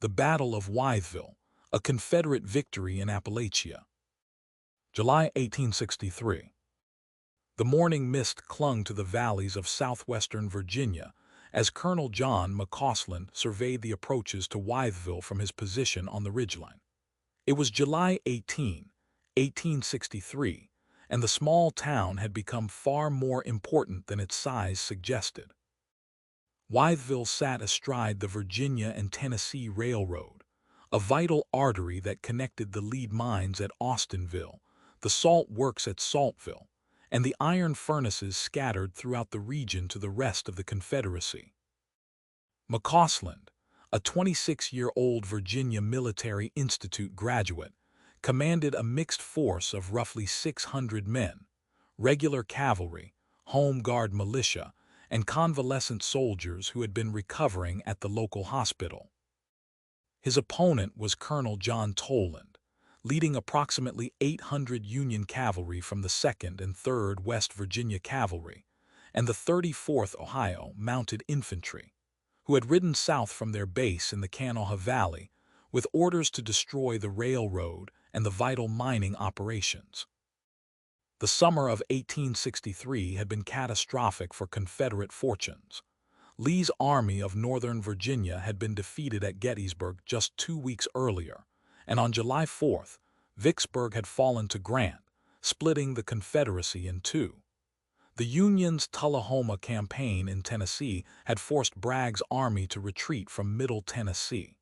The Battle of Wytheville, a Confederate victory in Appalachia. July 1863. The morning mist clung to the valleys of southwestern Virginia as Colonel John McCausland surveyed the approaches to Wytheville from his position on the ridgeline. It was July 18, 1863, and the small town had become far more important than its size suggested. Wytheville sat astride the Virginia and Tennessee Railroad, a vital artery that connected the lead mines at Austinville, the salt works at Saltville, and the iron furnaces scattered throughout the region to the rest of the Confederacy. McCausland, a 26-year-old Virginia Military Institute graduate, commanded a mixed force of roughly 600 men, regular cavalry, home guard militia, and convalescent soldiers who had been recovering at the local hospital. His opponent was Colonel John Toland, leading approximately 800 Union cavalry from the 2nd and 3rd West Virginia Cavalry and the 34th Ohio Mounted Infantry, who had ridden south from their base in the Kanawha Valley with orders to destroy the railroad and the vital mining operations. The summer of 1863 had been catastrophic for Confederate fortunes. Lee's Army of Northern Virginia had been defeated at Gettysburg just 2 weeks earlier, and on July 4th, Vicksburg had fallen to Grant, splitting the Confederacy in two. The Union's Tullahoma campaign in Tennessee had forced Bragg's army to retreat from Middle Tennessee.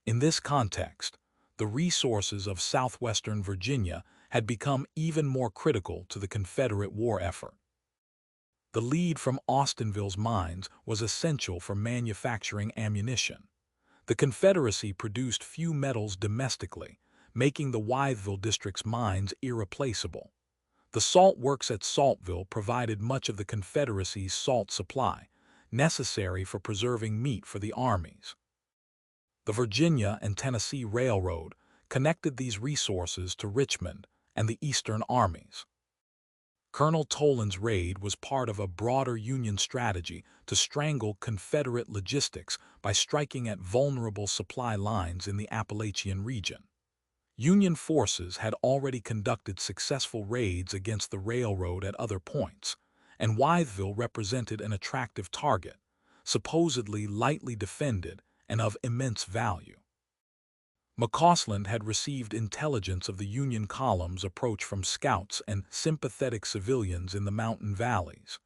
In this context, the resources of southwestern Virginia had become even more critical to the Confederate war effort. The lead from Austinville's mines was essential for manufacturing ammunition. The Confederacy produced few metals domestically, making the Wytheville district's mines irreplaceable. The salt works at Saltville provided much of the Confederacy's salt supply, necessary for preserving meat for the armies. The Virginia and Tennessee Railroad connected these resources to Richmond and the Eastern armies. Colonel Toland's raid was part of a broader Union strategy to strangle Confederate logistics by striking at vulnerable supply lines in the Appalachian region. Union forces had already conducted successful raids against the railroad at other points, and Wytheville represented an attractive target, supposedly lightly defended and of immense value. McCausland had received intelligence of the Union column's approach from scouts and sympathetic civilians in the mountain valleys.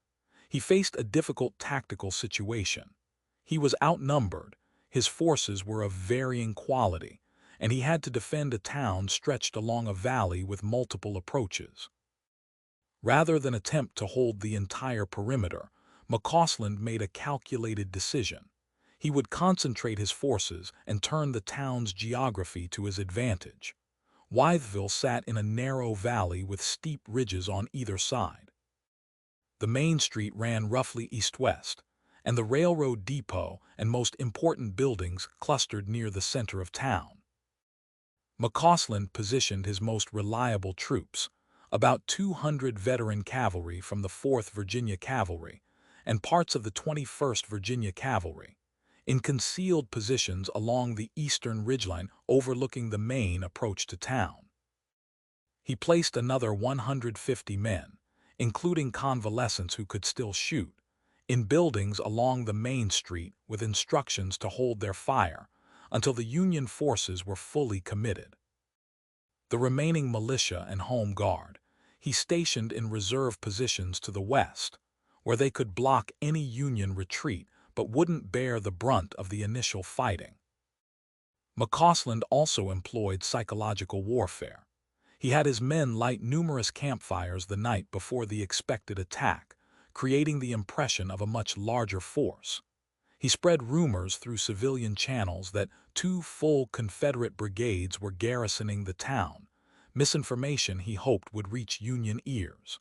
He faced a difficult tactical situation. He was outnumbered, his forces were of varying quality, and he had to defend a town stretched along a valley with multiple approaches. Rather than attempt to hold the entire perimeter, McCausland made a calculated decision. He would concentrate his forces and turn the town's geography to his advantage. Wytheville sat in a narrow valley with steep ridges on either side. The main street ran roughly east-west, and the railroad depot and most important buildings clustered near the center of town. McCausland positioned his most reliable troops, about 200 veteran cavalry from the 4th Virginia Cavalry and parts of the 21st Virginia Cavalry, in concealed positions along the eastern ridgeline overlooking the main approach to town. He placed another 150 men, including convalescents who could still shoot, in buildings along the main street with instructions to hold their fire until the Union forces were fully committed. The remaining militia and home guard he stationed in reserve positions to the west, where they could block any Union retreat but wouldn't bear the brunt of the initial fighting. McCausland also employed psychological warfare. He had his men light numerous campfires the night before the expected attack, creating the impression of a much larger force. He spread rumors through civilian channels that 2 full Confederate brigades were garrisoning the town, misinformation he hoped would reach Union ears.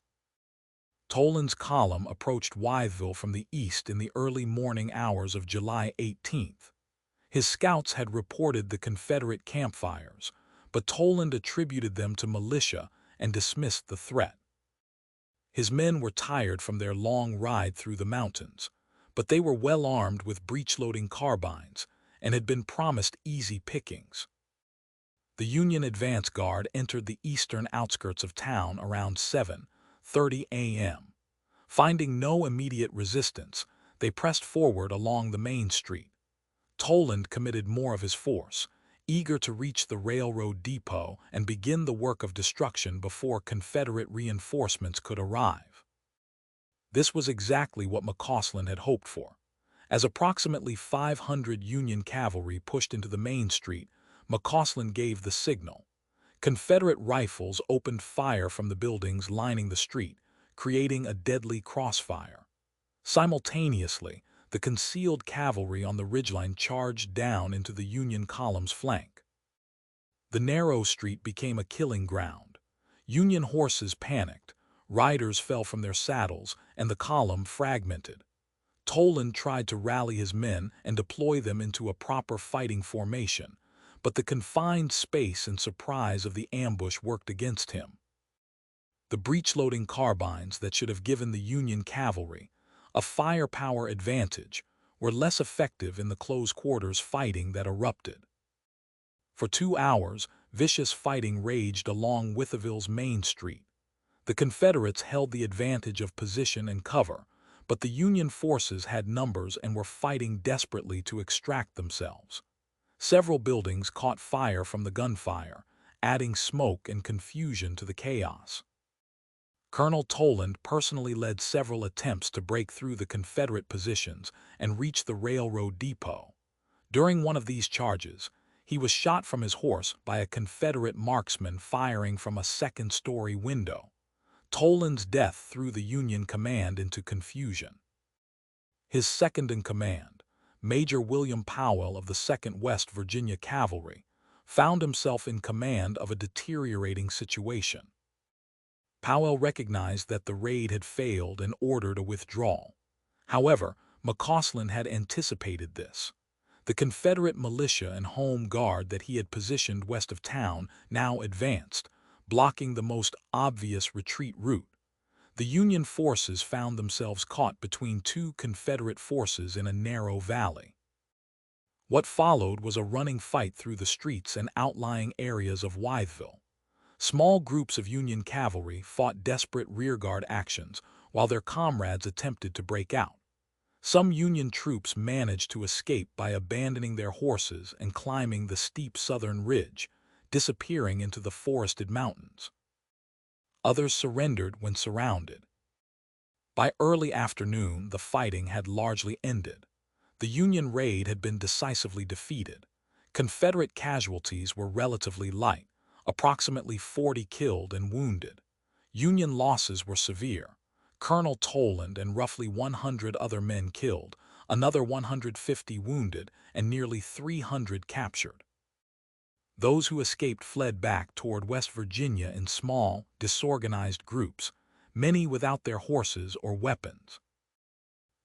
Toland's column approached Wytheville from the east in the early morning hours of July 18th. His scouts had reported the Confederate campfires, but Toland attributed them to militia and dismissed the threat. His men were tired from their long ride through the mountains, but they were well armed with breech-loading carbines, and had been promised easy pickings. The Union advance guard entered the eastern outskirts of town around 7:30 a.m. Finding no immediate resistance, they pressed forward along the main street. Toland committed more of his force, eager to reach the railroad depot and begin the work of destruction before Confederate reinforcements could arrive. This was exactly what McCausland had hoped for. As approximately 500 Union cavalry pushed into the main street, McCausland gave the signal. Confederate rifles opened fire from the buildings lining the street, creating a deadly crossfire. Simultaneously, the concealed cavalry on the ridgeline charged down into the Union column's flank. The narrow street became a killing ground. Union horses panicked, riders fell from their saddles, and the column fragmented. Toland tried to rally his men and deploy them into a proper fighting formation, but the confined space and surprise of the ambush worked against him. The breech-loading carbines that should have given the Union cavalry a firepower advantage were less effective in the close-quarters fighting that erupted. For 2 hours, vicious fighting raged along Wytheville's main street. The Confederates held the advantage of position and cover, but the Union forces had numbers and were fighting desperately to extract themselves. Several buildings caught fire from the gunfire, adding smoke and confusion to the chaos. Colonel Toland personally led several attempts to break through the Confederate positions and reach the railroad depot. During one of these charges, he was shot from his horse by a Confederate marksman firing from a second-story window. Toland's death threw the Union command into confusion. His second-in-command, Major William Powell of the 2nd West Virginia Cavalry, found himself in command of a deteriorating situation. Powell recognized that the raid had failed and ordered a withdrawal. However, McCausland had anticipated this. The Confederate militia and home guard that he had positioned west of town now advanced, blocking the most obvious retreat route. The Union forces found themselves caught between two Confederate forces in a narrow valley. What followed was a running fight through the streets and outlying areas of Wytheville. Small groups of Union cavalry fought desperate rearguard actions while their comrades attempted to break out. Some Union troops managed to escape by abandoning their horses and climbing the steep southern ridge, disappearing into the forested mountains. Others surrendered when surrounded. By early afternoon, the fighting had largely ended. The Union raid had been decisively defeated. Confederate casualties were relatively light, approximately 40 killed and wounded. Union losses were severe. Colonel Toland and roughly 100 other men killed, another 150 wounded, and nearly 300 captured. Those who escaped fled back toward West Virginia in small, disorganized groups, many without their horses or weapons.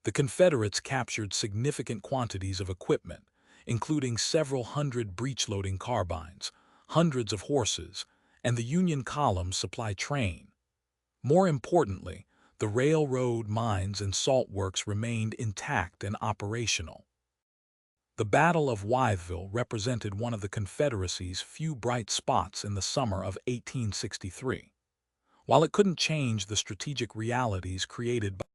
The Confederates captured significant quantities of equipment, including several hundred breech-loading carbines, hundreds of horses, and the Union column supply train. More importantly, the railroad, mines, and salt works remained intact and operational. The Battle of Wytheville represented one of the Confederacy's few bright spots in the summer of 1863. While it couldn't change the strategic realities created by